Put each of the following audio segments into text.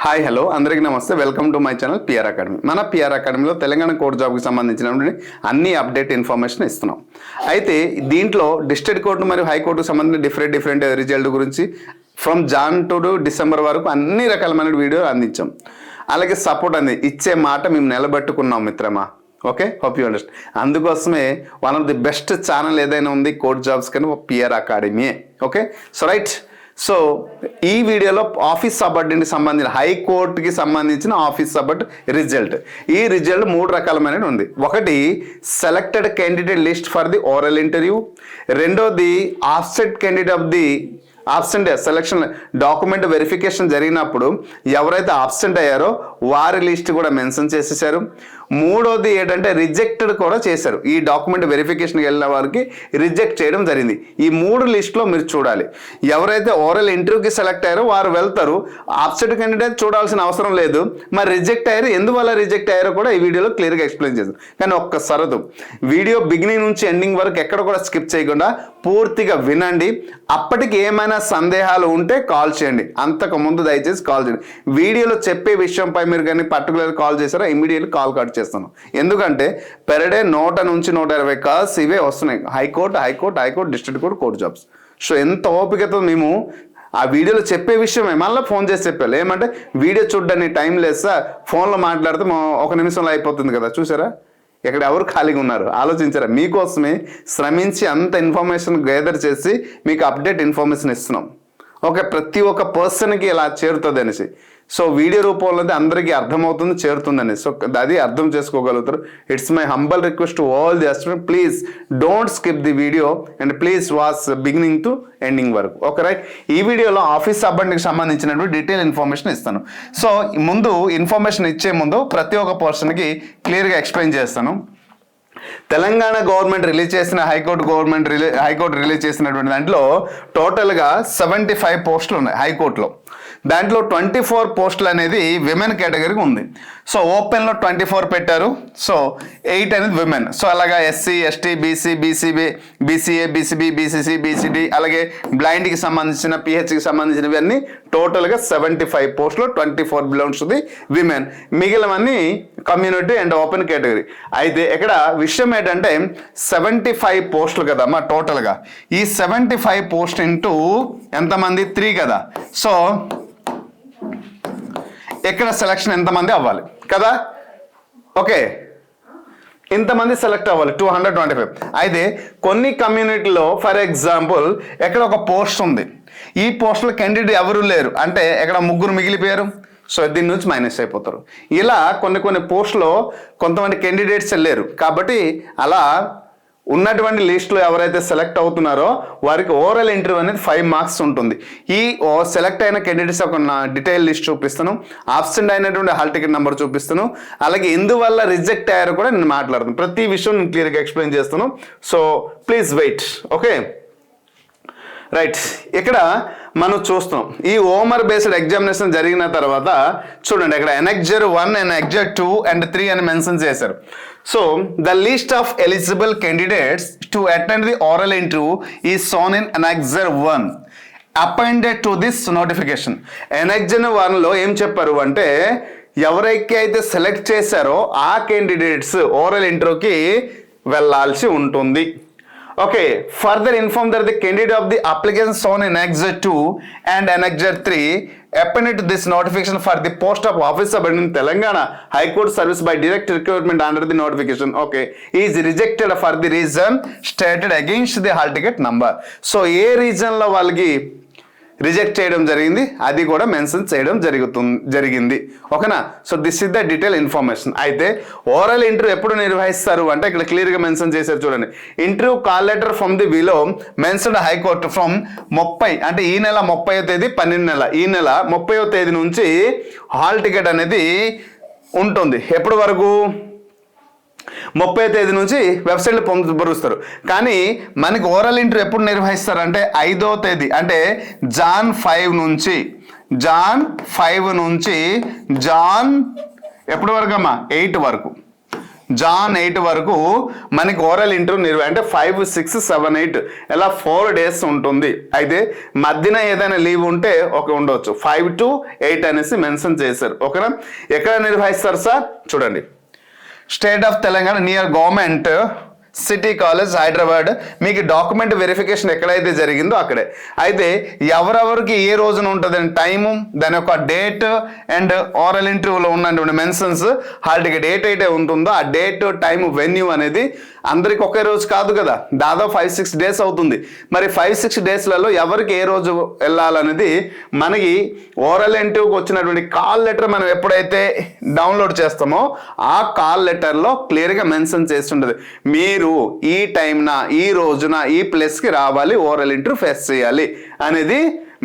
Hi hello అందరికీ నమస్తే welcome to my channel PR academy. మన పిఆర్ అకాడమీలో తెలంగాణ కోర్టు జాబ్కి సంబంధించినటువంటి అన్ని అప్డేట్ ఇన్ఫర్మేషన్ ఇస్తున్నాం. అయితే దీంట్లో డిస్ట్రిక్ట్ కోర్టు మరియు హైకోర్టుకు సంబంధించిన డిఫరెంట్ రిజల్ట్ గురించి ఫ్రమ్ జాన్ టు డిసెంబర్ వరకు అన్ని రకాలమైన వీడియోలు అందించాం. అలాగే సపోర్ట్ ఇచ్చే మాట మేము నిలబెట్టుకున్నాం మిత్రమా. Okay, hope you understand. అందుకోసమే one of the best channel ఏదైనా ఉంది కోర్ట్ జాబ్స్ కానీ PR academy. Okay, so right. So ఈ వీడియోలో ఆఫీస్ సబార్డినేట్కి సంబంధించిన హైకోర్టుకి సంబంధించిన ఆఫీస్ సబార్డ్ రిజల్ట్. ఈ రిజల్ట్ 3 రకాలమైనది ఉంది. ఒకటి selected candidate list for the oral interview, రెండోది absent candidate of the absent selection document verification జరిగినప్పుడు ఎవరైతే ఆబ్సెంట్ అయ్యారో వారి లిస్ట్ కూడా మెన్షన్ చేసేసారు. మూడోది ఏంటంటే రిజెక్టెడ్ కూడా చేశారు. ఈ డాక్యుమెంట్ వెరిఫికేషన్కి వెళ్ళిన వారికి రిజెక్ట్ చేయడం జరిగింది. ఈ 3 లిస్టులో మీరు చూడాలి. ఎవరైతే ఓరల్ ఇంటర్వ్యూకి సెలెక్ట్ అయ్యారో వారు వెళ్తారు. ఆబ్సెంట్ క్యాండిడేట్ చూడాల్సిన అవసరం లేదు. మరి రిజెక్ట్ అయ్యారు, ఎందువల్ల రిజెక్ట్ అయ్యారో కూడా ఈ వీడియోలో క్లియర్గా ఎక్స్ప్లెయిన్ చేశారు. కానీ ఒక్క సరదు, వీడియో బిగినింగ్ నుంచి ఎండింగ్ వరకు ఎక్కడ కూడా స్కిప్ చేయకుండా పూర్తిగా వినండి. అప్పటికి ఏమైనా సందేహాలు ఉంటే కాల్ చేయండి. అంతకు ముందు దయచేసి కాల్ చేయండి. వీడియోలో చెప్పే విషయంపై మీరు కానీ పర్టికులర్ కాల్ చేశారో ఇమీడియట్లీ కాల్ కట్ చేస్తాను. ఎందుకంటే పెర్ డే 100 నుంచి 120 కాల్స్ ఇవే వస్తున్నాయి. High court district court court jobs. So ఎంత ఓపికతో మేము ఆ వీడియోలో చెప్పే విషయమే మళ్ళీ ఫోన్ చేసి చెప్పాలి. ఏమంటే వీడియో చూడడానికి టైం లేదు సార్, ఫోన్లో మాట్లాడితే 1 నిమిషంలో అయిపోతుంది కదా. చూసారా, ఇక్కడ ఎవరు ఖాళీగా ఉన్నారు ఆలోచించారా? మీకోసమే శ్రమించి అంత ఇన్ఫర్మేషన్ గ్యాదర్ చేసి మీకు అప్డేట్ ఇన్ఫర్మేషన్ ఇస్తున్నాం. ఓకే, ప్రతి ఒక్క పర్సన్కి ఇలా చేరుతుంది అనేసి. సో వీడియో రూపంలో అందరికీ అర్థమవుతుంది, చేరుతుందని. సో అది అర్థం చేసుకోగలుగుతారు. It's my humble request to all the student, please don't skip the video and please watch beginning to ending వరకు. Okay right. ఈ వీడియోలో ఆఫీస్ సబార్డినేట్కి సంబంధించినటువంటి డీటెయిల్ ఇన్ఫర్మేషన్ ఇస్తాను. సో ముందు ఇన్ఫర్మేషన్ ఇచ్చే ముందు ప్రతి ఒక్క పర్సన్కి క్లియర్గా ఎక్స్ప్లెయిన్ చేస్తాను. తెలంగాణ గవర్నమెంట్ రిలీజ్ చేసిన హైకోర్టు రిలీజ్ చేసినటువంటి దాంట్లో టోటల్గా 75 పోస్టులు ఉన్నాయి హైకోర్టులో. దాంట్లో 24 పోస్టులు అనేది విమెన్ కేటగిరీకి ఉంది. సో ఓపెన్లో 24 పెట్టారు. సో 8 అనేది విమెన్. సో అలాగా SC, ST, BC, BCB, BCA, BCB, BCC, BCD, అలాగే బ్లైండ్కి సంబంధించిన పిహెచ్కి సంబంధించినవి అన్నీ టోటల్గా 75 పోస్టులు 24 బిలాంగ్స్ టు ది విమెన్. మిగిలినవన్నీ కమ్యూనిటీ అండ్ ఓపెన్ కేటగిరీ. అయితే ఇక్కడ విషయం ఏంటంటే 75 పోస్టులు కదమ్మా టోటల్గా. ఈ 75 పోస్ట్ ఇంటూ ఎంతమంది 3 కదా. సో ఇక్కడ సెలక్షన్ ఎంతమంది అవ్వాలి కదా. ఓకే, ఇంతమంది సెలెక్ట్ అవ్వాలి 225. అయితే కొన్ని కమ్యూనిటీలో ఫర్ ఎగ్జాంపుల్ ఎక్కడ ఒక పోస్ట్ ఉంది, ఈ పోస్టులో క్యాండిడేట్ ఎవరు లేరు అంటే ఎక్కడ 3 మిగిలిపోయారు. సో దీని నుంచి మైనస్ అయిపోతారు. ఇలా కొన్ని పోస్టులో కొంతమంది క్యాండిడేట్స్ వెళ్ళారు కాబట్టి అలా ఉన్నటువంటి లిస్టులో ఎవరైతే సెలెక్ట్ అవుతున్నారో వారికి ఓరల్ ఇంటర్వ్యూ అనేది 5 మార్క్స్ ఉంటుంది. ఈ సెలెక్ట్ అయిన క్యాండిడేట్స్ ఒక డీటెయిల్ లిస్ట్ చూపిస్తాను, ఆబ్సెంట్ అయినటువంటి హాల్ టికెట్ నెంబర్ చూపిస్తాను, అలాగే ఎందువల్ల రిజెక్ట్ అయ్యారో కూడా నేను మాట్లాడుతాను. ప్రతి విషయం నేను క్లియర్గా ఎక్స్ప్లెయిన్ చేస్తాను. So please wait. Okay right. ఇక్కడ మనం చూస్తాం ఈ ఓమర్ బేస్డ్ ఎగ్జామినేషన్ జరిగిన తర్వాత చూడండి, ఇక్కడ ఎనెక్జర్ 1 అండ్ ఎనెక్జర్ 2 అండ్ 3 అని మెన్షన్ చేశారు. So the list of eligible candidates to attend the oral interview is shown in annexure 1 appended to this notification. Annexure 1లో ఏం చెప్పారు అంటే ఎవరైతే అయితే సెలెక్ట్ చేశారో ఆ క్యాండిడేట్స్ ఓరల్ ఇంటర్వ్యూకి వెళ్ళాల్సి ఉంటుంది. Okay, further inform that the candidate of the application shown in Annexure 2 and Annexure 3 appended to this notification for the post of office subordinate in Telangana High Court service by direct recruitment under the notification, okay, is rejected for the reason stated against the hall ticket number. So A reason లో వాళ్ళకి reject చేయడం జరిగింది అది కూడా mention చేయడం జరిగింది. ఓకేనా. So this is the detail information. అయితే ఓరల్ ఇంటర్వ్యూ ఎప్పుడు నిర్వహిస్తారు అంటే ఇక్కడ క్లియర్గా మెన్షన్ చేశారు చూడండి. Interview call letter from the below mention high court from 30 అంటే ఈ నెల 30వ తేదీ 12 నెల ఈ నెల 30వ తేదీ నుంచి హాల్ టికెట్ అనేది ఉంటుంది. ఎప్పటి వరకు 30వ తేదీ నుంచి వెబ్సైట్లో పొందుపరుస్తారు. కానీ మనకి ఓరల్ ఇంటర్వ్యూ ఎప్పుడు నిర్వహిస్తారంటే 5వ తేదీ అంటే జాన్ 5 నుంచి జాన్ ఎప్పటి వరకు అమ్మా 8 వరకు జాన్ 8 వరకు మనకి ఓరల్ ఇంటర్వ్యూ అంటే 5, 6, 7, 8 ఇలా 4 days ఉంటుంది. అయితే మధ్యన ఏదైనా లీవ్ ఉంటే ఒక ఉండవచ్చు. 5 to 8 అనేసి మెన్షన్ చేశారు. ఓకేనా? ఎక్కడ నిర్వహిస్తారు సార్? చూడండి, state of Telangana near government city college Hyderabad. మీకు డాక్యుమెంట్ వెరిఫికేషన్ ఎక్కడైతే జరిగిందో అక్కడే. అయితే ఎవరెవరికి ఏ రోజున ఉంటుంది అని టైము, దాని యొక్క డేట్ అండ్ ఓరల్ ఇంటర్వ్యూలో ఉన్నటువంటి మెన్షన్స్, హాల్ టికెట్ ఏటైతే ఉంటుందో ఆ డేట్, టైం, వెన్యూ అనేది అందరికి ఒకే రోజు కాదు కదా, దాదాపు 5-6 days అవుతుంది. మరి 5-6 daysలలో ఎవరికి ఏ రోజు వెళ్ళాలనేది మనకి ఓరల్ ఇంటర్వ్యూకి వచ్చినటువంటి కాల్ లెటర్ మనం ఎప్పుడైతే డౌన్లోడ్ చేస్తామో ఆ కాల్ లెటర్లో క్లియర్గా మెన్షన్ చేస్తుంటుంది. మీరు ఈ టైంన, ఈ రోజున, ఈ ప్లేస్కి రావాలి, ఓరల్ ఇంటర్వ్యూ ఫేస్ చేయాలి అనేది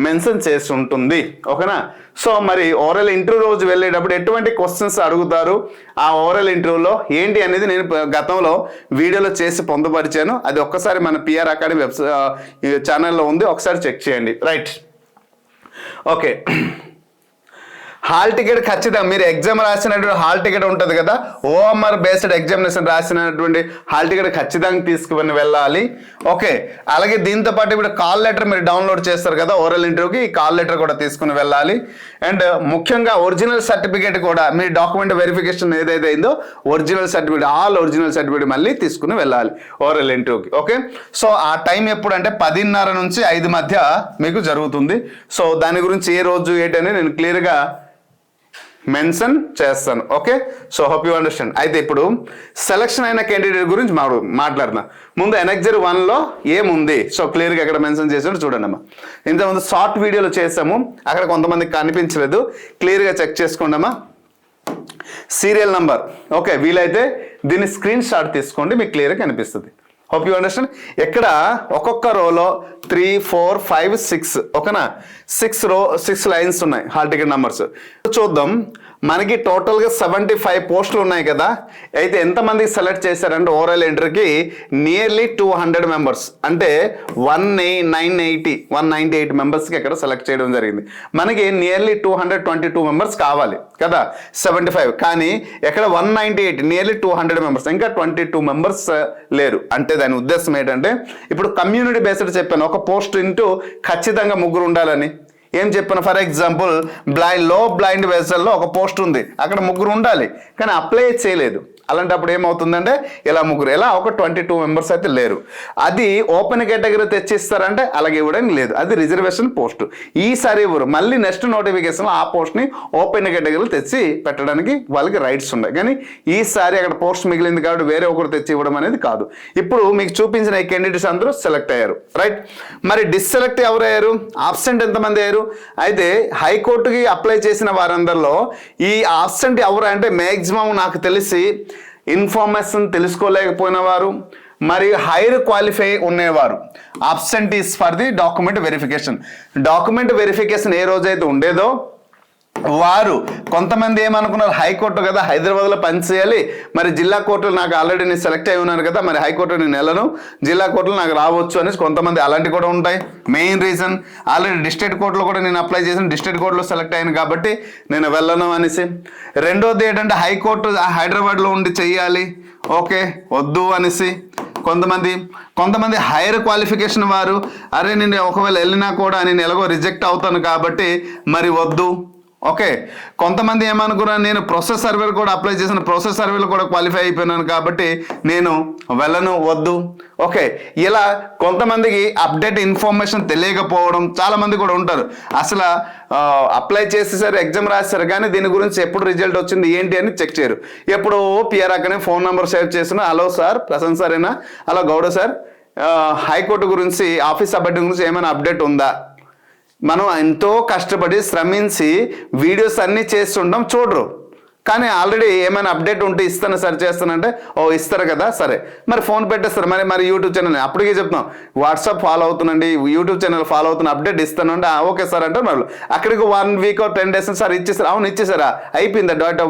మెన్షన్ చేసి ఉంటుంది. ఓకేనా? సో మరి ఓరల్ ఇంటర్వ్యూ రోజు వెళ్ళేటప్పుడు ఎటువంటి క్వశ్చన్స్ అడుగుతారు, ఆ ఓరల్ ఇంటర్వ్యూలో ఏంటి అనేది నేను గతంలో వీడియోలో చేసి పొందుపరిచాను. అది ఒక్కసారి మన పిఆర్ అకాడమీ ఛానల్లో ఉంది, ఒకసారి చెక్ చేయండి. Right, okay. హాల్ టికెట్ ఖచ్చితంగా మీరు ఎగ్జామ్ రాసినటువంటి హాల్ టికెట్ ఉంటుంది కదా, ఓఎంఆర్ బేస్డ్ ఎగ్జామినేషన్ రాసినటువంటి హాల్ టికెట్ ఖచ్చితంగా తీసుకుని వెళ్ళాలి. ఓకే, అలాగే దీంతో పాటు ఇప్పుడు కాల్ లెటర్ మీరు డౌన్లోడ్ చేస్తారు కదా ఓరల్ ఇంటర్వ్యూకి, ఈ కాల్ లెటర్ కూడా తీసుకుని వెళ్ళాలి. అండ్ ముఖ్యంగా ఒరిజినల్ సర్టిఫికేట్ కూడా, మీ డాక్యుమెంట్ వెరిఫికేషన్ ఏదైతే అయిందో original certificate, all original certificate మళ్ళీ తీసుకుని వెళ్ళాలి ఓరల్ ఇంటర్వ్యూకి. ఓకే, సో ఆ టైం ఎప్పుడు అంటే 10:30 నుంచి 5 మధ్య మీకు జరుగుతుంది. సో దాని గురించి ఏ రోజు ఏంటని నేను క్లియర్గా మెన్షన్ చేస్తాను. Okay, so hope you understand. అయితే ఇప్పుడు సెలక్షన్ అయిన క్యాండిడేట్ గురించి మాట్లాడుతున్నా. ముందు ఎనెక్జర్ 1లో ఏముంది, సో క్లియర్గా ఎక్కడ మెన్షన్ చేసాడు చూడండి అమ్మా. ఇంతకుముందు షార్ట్ వీడియోలో చేసాము, అక్కడ కొంతమందికి కనిపించలేదు, క్లియర్గా చెక్ చేసుకోండి అమ్మా. సీరియల్ నంబర్, ఓకే, వీలైతే దీన్ని స్క్రీన్ షాట్ తీసుకోండి, మీకు క్లియర్గా కనిపిస్తుంది. Hope you understand. ఎక్కడ ఒక్కొక్క రోలో 3, 4, 5, 6, ఓకేనా, 6 లైన్స్ ఉన్నాయి హాల్ టికెట్ నంబర్స్. చూద్దాం, మనకి టోటల్గా 75 పోస్టులు ఉన్నాయి కదా. అయితే ఎంతమందికి సెలెక్ట్ చేశారంటే ఓరల్ ఎంట్రీకి నియర్లీ 200 మెంబర్స్, అంటే 198 మెంబర్స్కి ఇక్కడ సెలెక్ట్ చేయడం జరిగింది. మనకి నియర్లీ 222 మెంబర్స్ కావాలి కదా, 75, కానీ ఎక్కడ 198, నియర్లీ 200 మెంబర్స్, ఇంకా 22 మెంబర్స్ లేరు. అంటే దాని ఉద్దేశం ఏంటంటే ఇప్పుడు కమ్యూనిటీ బేస్డ్ చెప్పాను, ఒక పోస్ట్ ఇంటూ ఖచ్చితంగా 3 ఉండాలని. ఏం చెప్పాను, ఫర్ ఎగ్జాంపుల్ లో బ్లైండ్ వెసల్లో ఒక పోస్ట్ ఉంది, అక్కడ 3 ఉండాలి, కానీ అప్లై చేయలేదు. అలాంటప్పుడు ఏమవుతుందంటే ఇలా 3, ఇలా ఒక 22 మెంబర్స్ అయితే లేరు. అది ఓపెన్ కేటగిరీ తెచ్చిస్తారంటే అలాగే ఇవ్వడం లేదు, అది రిజర్వేషన్ పోస్ట్. ఈసారి ఇవ్వరు, మళ్ళీ నెక్స్ట్ నోటిఫికేషన్లో ఆ పోస్ట్ని ఓపెన్ కేటగిరీలో తెచ్చి పెట్టడానికి వాళ్ళకి రైట్స్ ఉన్నాయి. కానీ ఈసారి అక్కడ పోస్ట్ మిగిలింది కాబట్టి వేరే ఒకరు తెచ్చి ఇవ్వడం అనేది కాదు. ఇప్పుడు మీకు చూపించిన ఈ క్యాండిడేట్స్ అందరూ సెలెక్ట్ అయ్యారు, రైట్. మరి డిస్సెలెక్ట్ ఎవరయ్యారు, ఆబ్సెంట్ ఎంతమంది అయ్యారు? అయితే హైకోర్టుకి అప్లై చేసిన వారందరిలో ఈ ఆబ్సెంట్ ఎవరు అంటే మ్యాక్సిమం నాకు తెలిసి ఇన్ఫర్మేషన్ తెలుసుకోలేకపోయిన వారు, మరి హైర్ క్వాలిఫై ఉండేవారు. Absentees for the document verification. Document verification ఏ రోజైతే ఉండేదో వారు కొంతమంది ఏమనుకున్నారు, హైకోర్టు కదా, హైదరాబాద్లో పనిచేయాలి, మరి జిల్లా కోర్టులు నాకు ఆల్రెడీ నేను సెలెక్ట్ అయి ఉన్నాను కదా, మరి హైకోర్టు నేను వెళ్ళను, జిల్లా కోర్టులు నాకు రావచ్చు అనేసి కొంతమంది అలాంటివి కూడా ఉంటాయి. మెయిన్ రీజన్ ఆల్రెడీ డిస్ట్రిక్ట్ కోర్టులో కూడా నేను అప్లై చేసిన, డిస్ట్రిక్ట్ కోర్టులో సెలెక్ట్ అయ్యాను కాబట్టి నేను వెళ్ళను అనేసి. రెండోది ఏంటంటే హైకోర్టు హైదరాబాద్లో ఉండి చెయ్యాలి, ఓకే, వద్దు అనేసి కొంతమంది హైయర్ క్వాలిఫికేషన్ వారు, అరే నేను ఒకవేళ వెళ్ళినా కూడా నేను ఎలాగో రిజెక్ట్ అవుతాను కాబట్టి మరి వద్దు, ఓకే. కొంతమంది ఏమనుకున్నాను, నేను ప్రాసెస్ సర్వేలు కూడా అప్లై చేసిన, ప్రాసెస్ సర్వేలు కూడా క్వాలిఫై అయిపోయినాను కాబట్టి నేను వెళ్ళను, వద్దు, ఓకే. ఇలా కొంతమందికి అప్డేట్ ఇన్ఫర్మేషన్ తెలియకపోవడం చాలా మంది కూడా ఉంటారు. అసలు అప్లై చేసేసారు, ఎగ్జామ్ రాశారు, కానీ దీని గురించి ఎప్పుడు రిజల్ట్ వచ్చింది ఏంటి అని చెక్ చేయరు. ఎప్పుడు పిఆర్ అక్కనే ఫోన్ నెంబర్ సేవ్ చేసిన, హలో సార్ ప్రశాంత్ సార్ అయినా, హలో గౌడ సార్, హైకోర్టు గురించి ఆఫీస్ అప్డేట్ గురించి ఏమైనా అప్డేట్ ఉందా? మనం ఎంతో కష్టపడి శ్రమించి వీడియోస్ అన్నీ చేస్తుంటాం, చూడరు. కానీ ఆల్రెడీ ఏమైనా అప్డేట్ ఉంటే ఇస్తాను సార్ చేస్తానంటే, ఓ ఇస్తారు కదా, సరే మరి ఫోన్ పెట్టేస్తారు. మరి యూట్యూబ్ ఛానల్ అప్పటికే చెప్తాం, వాట్సాప్ ఫాలో అవుతుందండి, యూట్యూబ్ ఛానల్ ఫాలో అవుతున్న, అప్డేట్ ఇస్తాను అంటే ఓకే సార్ అంటారు. మరి అక్కడికి 1 వీక్ 10 days సార్ ఇచ్చేసారు, అవును ఇచ్చేసారా, అయిపోయిందా, డేటా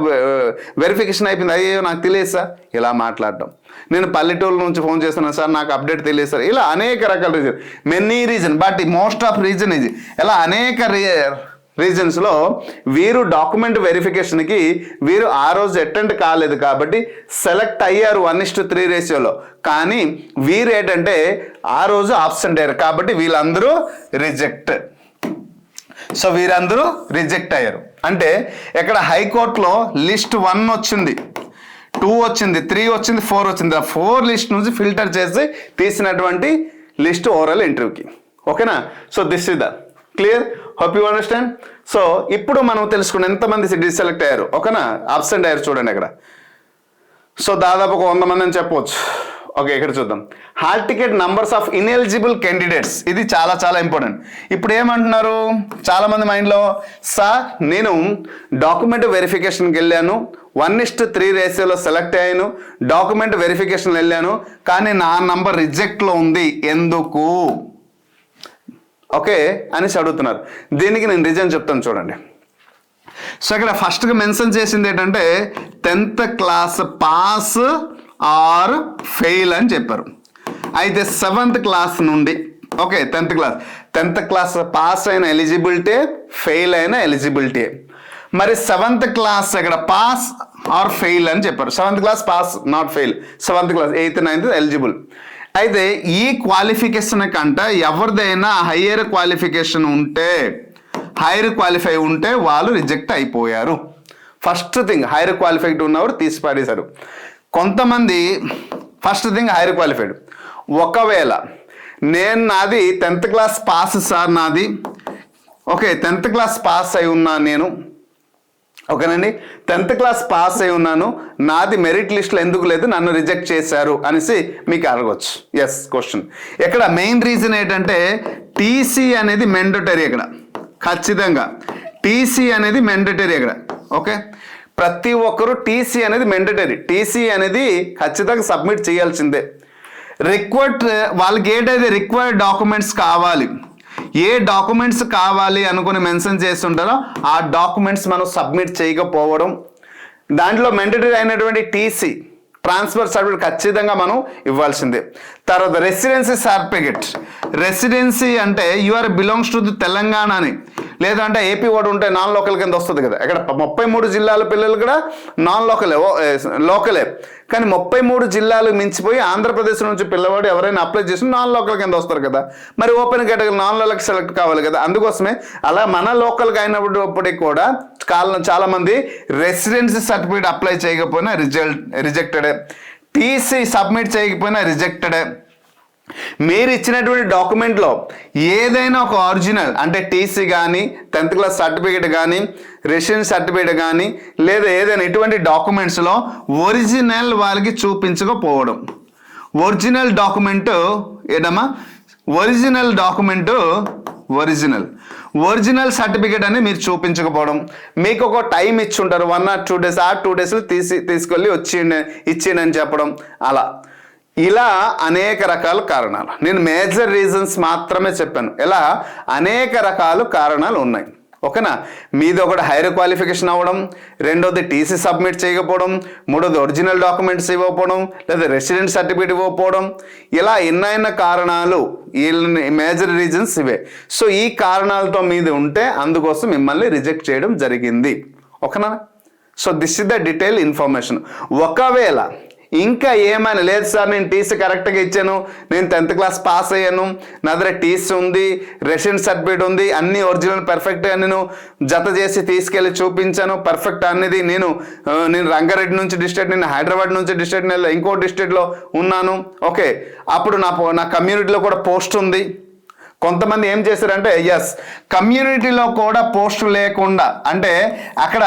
వెరిఫికేషన్ అయిపోయింది, అయ్యో నాకు తెలియదు సార్, ఇలా మాట్లాడటం. నేను పల్లెటూరు నుంచి ఫోన్ చేస్తున్నాను సార్, నాకు అప్డేట్ తెలియదు సార్, ఇలా అనేక రకాల reason, many reason, but most of reason ఇది. ఇలా అనేక రీజన్స్లో వీరు డాక్యుమెంట్ వెరిఫికేషన్కి వీరు ఆ రోజు అటెండ్ కాలేదు కాబట్టి సెలెక్ట్ అయ్యారు 1:3 రేషియోలో. కానీ వీరు ఏంటంటే ఆ రోజు ఆబ్సెంట్ అయ్యారు కాబట్టి వీళ్ళందరూ రిజెక్ట్. సో వీరందరూ రిజెక్ట్ అయ్యారు. అంటే ఇక్కడ హైకోర్టులో లిస్ట్ 1 వచ్చింది, 2 వచ్చింది, 3 వచ్చింది, 4 వచ్చింది. ఆ 4 లిస్ట్ నుంచి ఫిల్టర్ చేసి తీసినటువంటి లిస్ట్ ఓవరాల్ ఇంటర్వ్యూకి. ఓకేనా? So this is the clear. Hope you understand. So ఇప్పుడు మనం తెలుసుకున్న ఎంతమంది డిసెలెక్ట్ అయ్యారు. ఓకేనా? అబ్సెంట్ అయ్యారు చూడండి అక్కడ. సో దాదాపు ఒక 100 మంది అని చెప్పవచ్చు. ఓకే, ఇక్కడ చూద్దాం. Hall ticket numbers of ineligible candidates. ఇది చాలా చాలా ఇంపార్టెంట్. ఇప్పుడు ఏమంటున్నారు చాలా మంది మైండ్లో, సార్ నేను డాక్యుమెంట్ వెరిఫికేషన్కి వెళ్ళాను, 1:3 రేషియోలో సెలెక్ట్ అయ్యాను, డాక్యుమెంట్ వెరిఫికేషన్ వెళ్ళాను, కానీ నా నంబర్ రిజెక్ట్లో ఉంది, ఎందుకు? ఓకే అనేసి అడుగుతున్నారు. దీనికి నేను రీజన్ చెప్తాను చూడండి. సో ఇక్కడ ఫస్ట్గా మెన్షన్ చేసింది ఏంటంటే 10th class pass or fail అని చెప్పారు. అయితే 7th క్లాస్ నుండి, ఓకే 10th క్లాస్ పాస్ అయిన ఎలిజిబిలిటీ, ఫెయిల్ అయిన ఎలిజిబిలిటీ. మరి 7th క్లాస్ ఇక్కడ పాస్ ఆర్ ఫెయిల్ అని చెప్పారు. 7th class pass not fail, 7th class 8th 9th eligible. అయితే ఈ క్వాలిఫికేషన్ కంటే ఎవరిదైనా హయ్యర్ క్వాలిఫికేషన్ ఉంటే, హైయర్ క్వాలిఫై ఉంటే వాళ్ళు రిజెక్ట్ అయిపోయారు. ఫస్ట్ థింగ్ హైయర్ క్వాలిఫైడ్ ఉన్నవారు తీసి పాడేశారు. కొంతమంది ఫస్ట్ థింగ్ హైయర్ క్వాలిఫైడ్. ఒకవేళ నాది 10th క్లాస్ పాస్ సార్, నాది ఓకే 10th క్లాస్ పాస్ అయి ఉన్నాను నేను, ఓకేనండి 10th క్లాస్ పాస్ అయి ఉన్నాను, నాది మెరిట్ లిస్ట్లో ఎందుకు లేదు, నన్ను రిజెక్ట్ చేశారు అనేసి మీకు అడగవచ్చు. Yes question. ఇక్కడ మెయిన్ రీజన్ ఏంటంటే టీసీ అనేది మెండటరీ. ఇక్కడ ఖచ్చితంగా టీసీ అనేది మెండటరీ. ఇక్కడ ఓకే ప్రతి ఒక్కరు టీసీ అనేది మెండటరీ, టీసీ అనేది ఖచ్చితంగా సబ్మిట్ చేయాల్సిందే. రిక్వైర్డ్ వాళ్ళకి ఏంటైతే రిక్వైర్డ్ డాక్యుమెంట్స్ కావాలి, ఏ డాక్యుమెంట్స్ కావాలి అనుకుని మెన్షన్ చేస్తుంటారో ఆ డాక్యుమెంట్స్ మనం సబ్మిట్ చేయకపోవడం, దాంట్లో మెండటరీ అయినటువంటి టీసీ ట్రాన్స్ఫర్ సర్టిఫికేట్ ఖచ్చితంగా మనం ఇవ్వాల్సిందే. తర్వాత రెసిడెన్సీ సర్టిఫికేట్. రెసిడెన్సీ అంటే you're belongs to the Telangana అని, లేదంటే ఏపీ వాడు ఉంటే నాన్ లోకల్ కింద వస్తుంది కదా. ఇక్కడ 33 జిల్లాల పిల్లలు కూడా నాన్ లోకలే, కానీ 33 జిల్లాలు మించిపోయి ఆంధ్రప్రదేశ్ నుంచి పిల్లవాడు ఎవరైనా అప్లై చేసి నాన్ లోకల్ కింద వస్తారు కదా. మరి open category non local select కావాలి కదా. అందుకోసమే అలా మన లోకల్గా అయినప్పటికీ కూడా చాలా మంది రెసిడెన్సీ సర్టిఫికేట్ అప్లై చేయకపోయినా రిజెక్టెడే, టీసీ సబ్మిట్ చేయకపోయినా రిజెక్టెడే. మీరు ఇచ్చినటువంటి డాక్యుమెంట్లో ఏదైనా ఒక ఒరిజినల్ అంటే టీసీ కానీ, 10th క్లాస్ సర్టిఫికేట్ కానీ, రెసిడెన్స్ సర్టిఫికేట్ కానీ, లేదా ఏదైనా ఇటువంటి డాక్యుమెంట్స్లో ఒరిజినల్ వాళ్ళకి చూపించకపోవడం. ఒరిజినల్ డాక్యుమెంట్ ఏదమ్మా ఒరిజినల్ సర్టిఫికేట్ అని మీరు చూపించకపోవడం. మీకు ఒక టైం ఇచ్చి ఉంటారు 1 or 2 days, ఆ 2 daysలో తీసుకెళ్ళి ఇచ్చేయండి అని చెప్పడం. ఇలా అనేక రకాల కారణాలు, నేను మేజర్ రీజన్స్ మాత్రమే చెప్పాను. ఇలా అనేక రకాల కారణాలు ఉన్నాయి. ఓకేనా? మీది ఒకటి హైయర్ క్వాలిఫికేషన్ అవ్వడం, రెండోది టీసీ సబ్మిట్ చేయకపోవడం, మూడోది ఒరిజినల్ డాక్యుమెంట్స్ ఇవ్వకపోవడం, లేదా రెసిడెంట్ సర్టిఫికేట్ ఇవ్వకపోవడం. ఇలా ఎన్నైనా కారణాలు, మేజర్ రీజన్స్ ఇవే. సో ఈ కారణాలతో మీది ఉంటే అందుకోసం మిమ్మల్ని రిజెక్ట్ చేయడం జరిగింది. ఓకేనా? So this is the detail information. ఒకవేళ ఇంకా ఏమైనా లేదు సార్, నేను టీసీ కరెక్ట్గా ఇచ్చాను, నేను 10th క్లాస్ పాస్ అయ్యాను, నా దగ్గర టీసీ ఉంది, రెసిడెన్స్ సర్టిఫికేట్ ఉంది, అన్ని ఒరిజినల్ పర్ఫెక్ట్గా నేను జత చేసి తీసుకెళ్ళి చూపించాను, పర్ఫెక్ట్ అనేది నేను రంగారెడ్డి నుంచి డిస్ట్రిక్ట్, నేను హైదరాబాద్ నుంచి డిస్ట్రిక్ట్, ఇంకో డిస్ట్రిక్ట్లో ఉన్నాను, ఓకే అప్పుడు నా కమ్యూనిటీలో కూడా పోస్ట్ ఉంది. కొంతమంది ఏం చేశారంటే ఎస్ కమ్యూనిటీలో కూడా పోస్ట్ లేకుండా, అంటే అక్కడ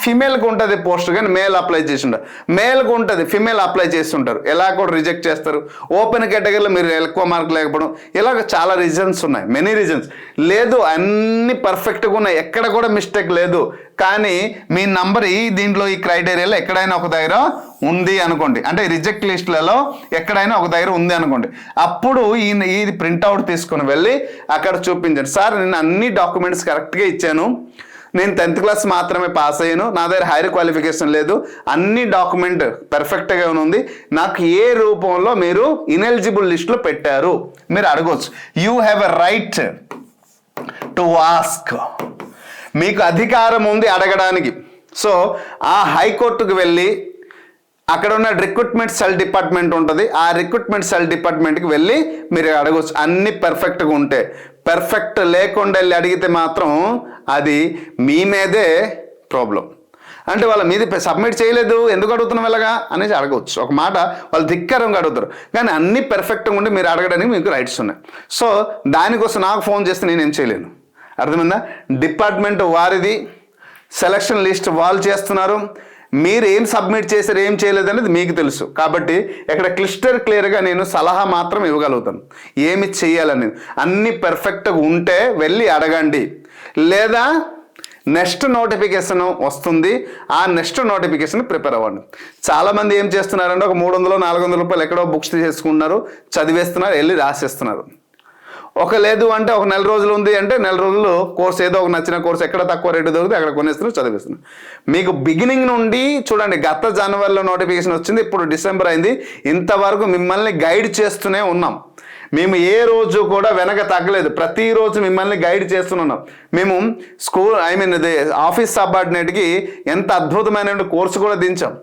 ఫిమేల్కి ఉంటుంది పోస్ట్ కానీ మేల్ అప్లై చేసి ఉంటారు, మేల్కి ఉంటుంది ఫిమేల్ అప్లై చేస్తుంటారు, ఎలా కూడా రిజెక్ట్ చేస్తారు. ఓపెన్ కేటగిరీలో మీరు ఎక్కువ మార్క్ లేకపోవడం, ఇలాగ చాలా రీజన్స్ ఉన్నాయి, మెనీ రీజన్స్. లేదు అన్ని పర్ఫెక్ట్గా ఉన్నాయి, ఎక్కడ కూడా మిస్టేక్ లేదు, కానీ మీ నంబర్ దీంట్లో ఈ క్రైటీరియాలో ఎక్కడైనా ఒక దగ్గర ఉంది అనుకోండి, అంటే రిజెక్ట్ లిస్టులలో ఎక్కడైనా ఒక దగ్గర ఉంది అనుకోండి, అప్పుడు ఇది ప్రింట్అవుట్ తీసుకుని వెళ్ళి అక్కడ చూపించండి. సార్ నేను అన్ని డాక్యుమెంట్స్ కరెక్ట్గా ఇచ్చాను, నేను 10th క్లాస్ మాత్రమే పాస్ అయ్యాను, నా దగ్గర హైయర్ క్వాలిఫికేషన్ లేదు, అన్ని డాక్యుమెంట్ పర్ఫెక్ట్గా ఉంది, నాకు ఏ రూపంలో మీరు ఇనెలిజిబుల్ లిస్ట్లో పెట్టారు మీరు అడగవచ్చు. You have a right to ask. మీకు అధికారం ఉంది అడగడానికి. సో ఆ హైకోర్టుకు వెళ్ళి అక్కడ ఉన్న రిక్రూట్మెంట్ సెల్ డిపార్ట్మెంట్ ఉంటుంది, ఆ రిక్రూట్మెంట్ సెల్ డిపార్ట్మెంట్కి వెళ్ళి మీరు అడగవచ్చు. అన్ని పర్ఫెక్ట్గా ఉంటే. పర్ఫెక్ట్ లేకుండా వెళ్ళి అడిగితే మాత్రం అది మీ మీదే ప్రాబ్లం. అంటే వాళ్ళ మీద సబ్మిట్ చేయలేదు, ఎందుకు అడుగుతున్నాం ఇలాగా అనేసి అడగవచ్చు. ఒక మాట వాళ్ళు ధిక్కరంగా అడుగుతారు, కానీ అన్ని పర్ఫెక్ట్గా ఉండి మీరు అడగడానికి మీకు రైట్స్ ఉన్నాయి. సో దానికోసం నాకు ఫోన్ చేస్తే నేనేం చేయలేను. అర్థమైందా? డిపార్ట్మెంట్ వారిది, సెలక్షన్ లిస్ట్ వాళ్ళు చేస్తున్నారు, మీరు ఏం సబ్మిట్ చేశారు ఏం చేయలేదు అనేది మీకు తెలుసు. కాబట్టి ఇక్కడ క్లియర్గా నేను సలహా మాత్రం ఇవ్వగలుగుతాను ఏమి చేయాలనేది. అన్ని పర్ఫెక్ట్గా ఉంటే వెళ్ళి అడగండి. లేదా నెక్స్ట్ నోటిఫికేషన్ వస్తుంది, ఆ నెక్స్ట్ నోటిఫికేషన్ ప్రిపేర్ అవ్వండి. చాలామంది ఏం చేస్తున్నారంటే ఒక 300-400 రూపాయలు ఎక్కడో బుక్స్ తీసేసుకుంటున్నారు, చదివేస్తున్నారు, వెళ్ళి రాసేస్తున్నారు. ఒక లేదు అంటే ఒక నెల రోజులు ఉంది అంటే నెల రోజులు కోర్స్ ఏదో ఒక నచ్చిన కోర్స్ ఎక్కడ తక్కువ రేటు దొరికితే అక్కడ కొనేస్తున్నారు, చదివిస్తున్నారు. మీకు బిగినింగ్ నుండి చూడండి, గత జనవరిలో నోటిఫికేషన్ వచ్చింది, ఇప్పుడు డిసెంబర్ అయింది, ఇంతవరకు మిమ్మల్ని గైడ్ చేస్తూనే ఉన్నాం. మేము ఏ రోజు కూడా వెనక తగ్గలేదు, ప్రతిరోజు మిమ్మల్ని గైడ్ చేస్తున్నాం. మేము ఆఫీస్ సబార్డినేట్కి ఎంత అద్భుతమైన కోర్సు కూడా దించాం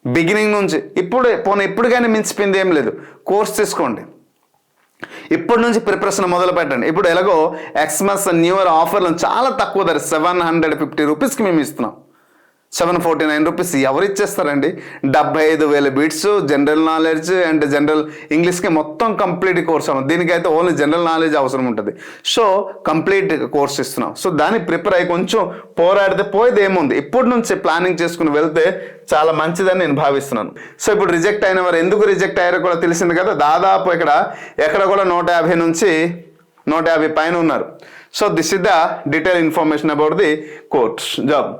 బిగినింగ్ నుంచి. ఇప్పుడు కానీ మించిపోయింది ఏం లేదు. కోర్స్ తీసుకోండి, ఇప్పటి నుంచి ప్రిపరేషన్ మొదలు పెట్టండి. ఇప్పుడు ఎలాగో ఎక్స్మస్ న్యూ ఇయర్ ఆఫర్లు చాలా తక్కువ ధర 750 రూపీస్కి మేము ఇస్తున్నాం. 749 రూపీస్ ఎవరు ఇచ్చేస్తారండి? 75,000 bits, general knowledge and general ఇంగ్లీష్కి మొత్తం కంప్లీట్ కోర్స్ అవ్వదు. దీనికైతే ఓన్లీ జనరల్ నాలెడ్జ్ అవసరం ఉంటుంది. సో కంప్లీట్ కోర్స్ ఇస్తున్నాం. సో దాన్ని ప్రిపేర్ అయ్యి కొంచెం పోరాడితే పోయేది ఏముంది. ఇప్పటి నుంచి ప్లానింగ్ చేసుకుని వెళ్తే చాలా మంచిదని నేను భావిస్తున్నాను. సో ఇప్పుడు రిజెక్ట్ అయిన వారు ఎందుకు రిజెక్ట్ అయ్యారో కూడా తెలిసింది కదా. దాదాపు ఎక్కడ కూడా 150 నుంచి 150 పైన ఉన్నారు. So this is the detail information about the course job.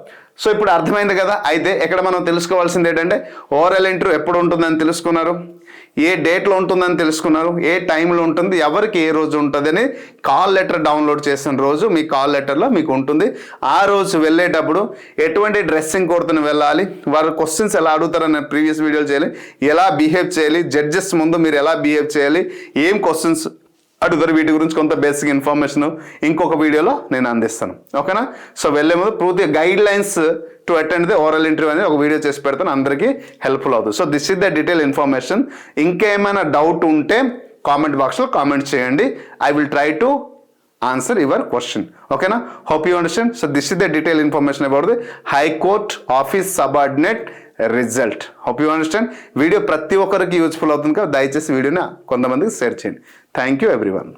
So ఇప్పుడు అర్థమైంది కదా. అయితే ఇక్కడ మనం తెలుసుకోవాల్సింది ఏంటంటే ఓరల్ ఇంటర్వ్యూ ఎప్పుడు ఉంటుందని తెలుసుకున్నారు, ఏ డేట్లో ఉంటుందని తెలుసుకున్నారు, ఏ టైంలో ఉంటుంది, ఎవరికి ఏ రోజు ఉంటుంది అని కాల్ లెటర్ డౌన్లోడ్ చేసిన రోజు మీ కాల్ లెటర్లో మీకు ఉంటుంది. ఆ రోజు వెళ్ళేటప్పుడు ఎటువంటి డ్రెస్సింగ్ కోడ్తో వెళ్ళాలి, వారు క్వశ్చన్స్ ఎలా అడుగుతారని ప్రీవియస్ వీడియోలు చేయాలి, ఎలా బిహేవ్ చేయాలి, జడ్జెస్ ముందు మీరు ఎలా బిహేవ్ చేయాలి, ఏం క్వశ్చన్స్ అడుగుతారు, వీటి గురించి కొంత బేసిక్ ఇన్ఫర్మేషన్ ఇంకొక వీడియోలో నేను అందిస్తాను. ఓకేనా? సో వెళ్ళే ముందు పూర్తిగా guidelines to attend the oral interview అనేది ఒక వీడియో చేసి పెడతాను, అందరికీ హెల్ప్ఫుల్ అవుతుంది. So this is the detail information. ఇంకేమైనా డౌట్ ఉంటే కామెంట్ బాక్స్లో కామెంట్ చేయండి. I will try to answer your question. ఓకేనా? Hope you understand. So this is the detail information about the high court office subordinate result. Hope you understand. Video ప్రతి ఒక్కరికి useful అవుతుంది కదా, దయచేసి వీడియోని కొంతమందికి షేర్ చేయండి. Thank you everyone.